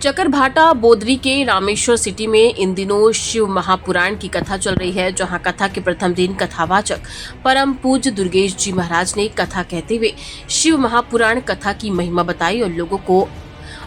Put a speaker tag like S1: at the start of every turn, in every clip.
S1: चकरभाटा बोदरी के रामेश्वर सिटी में इन दिनों शिव महापुराण की कथा चल रही है, जहां कथा के प्रथम दिन कथावाचक परम पूज्य दुर्गेश जी महाराज ने कथा कहते हुए शिव महापुराण कथा की महिमा बताई और लोगों को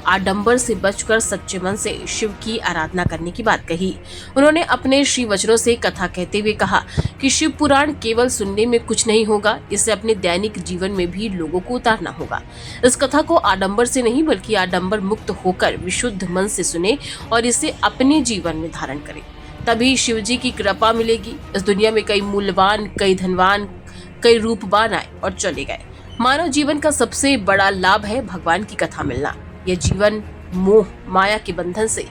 S1: आडंबर से बचकर सच्चे मन से शिव की आराधना करने की बात कही। उन्होंने अपने श्री वचनों से कथा कहते हुए कहा कि शिव पुराण केवल सुनने में कुछ नहीं होगा, इसे अपने दैनिक जीवन में भी लोगों को उतारना होगा। इस कथा को आडंबर से नहीं बल्कि आडंबर मुक्त होकर विशुद्ध मन से सुने और इसे अपने जीवन में धारण करें, तभी शिव जी की कृपा मिलेगी। इस दुनिया में कई मूल्यवान, कई धनवान, कई रूपवान आए और चले गए। मानव जीवन का सबसे बड़ा लाभ है भगवान की कथा मिलना। यह जीवन मोह माया के बंधन से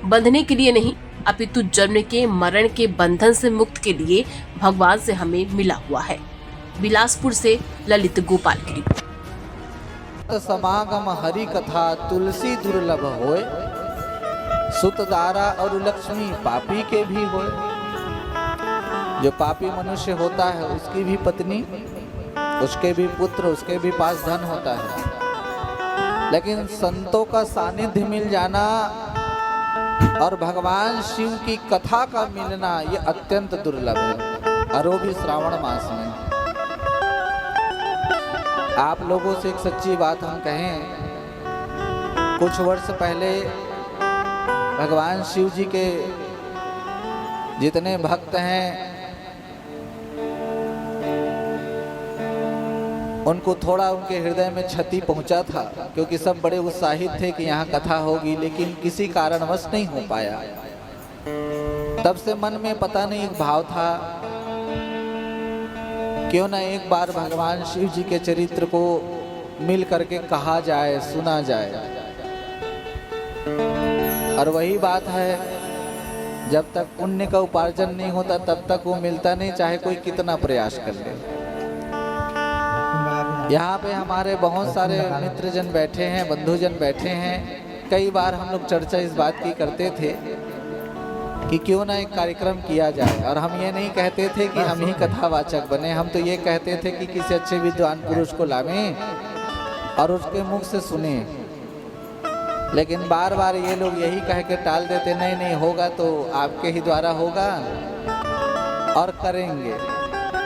S1: बंधने के लिए नहीं, अपितु जन्म के मरण के बंधन से मुक्त के लिए भगवान से हमें मिला हुआ है। बिलासपुर से ललित गोपाल की रिपोर्ट।
S2: समागम हरि कथा तुलसी दुर्लभ होय, सुत दारा और लक्ष्मी पापी के भी होय। जो पापी मनुष्य होता है उसकी भी पत्नी, उसके भी पुत्र, उसके भी पास धन होता है, लेकिन संतों का सानिध्य मिल जाना और भगवान शिव की कथा का मिलना ये अत्यंत दुर्लभ है, और वो भी श्रावण मास में। आप लोगों से एक सच्ची बात हम कहें, कुछ वर्ष पहले भगवान शिव जी के जितने भक्त हैं उनको थोड़ा उनके हृदय में क्षति पहुंचा था, क्योंकि सब बड़े उत्साहित थे कि यहाँ कथा होगी, लेकिन किसी कारणवश नहीं हो पाया। तब से मन में पता नहीं एक भाव था, क्यों ना एक बार भगवान शिव जी के चरित्र को मिल करके कहा जाए, सुना जाए। और वही बात है, जब तक पुण्य का उपार्जन नहीं होता तब तक वो मिलता नहीं, चाहे कोई कितना प्रयास कर ले। यहाँ पे हमारे बहुत सारे मित्रजन बैठे हैं, बंधुजन बैठे हैं। कई बार हम लोग चर्चा इस बात की करते थे कि क्यों ना एक कार्यक्रम किया जाए, और हम ये नहीं कहते थे कि हम ही कथावाचक बने, हम तो ये कहते थे कि किसी अच्छे विद्वान पुरुष को लावें और उसके मुख से सुने। लेकिन बार बार ये लोग यही कह के टाल देते, नहीं नहीं होगा तो आपके ही द्वारा होगा और करेंगे।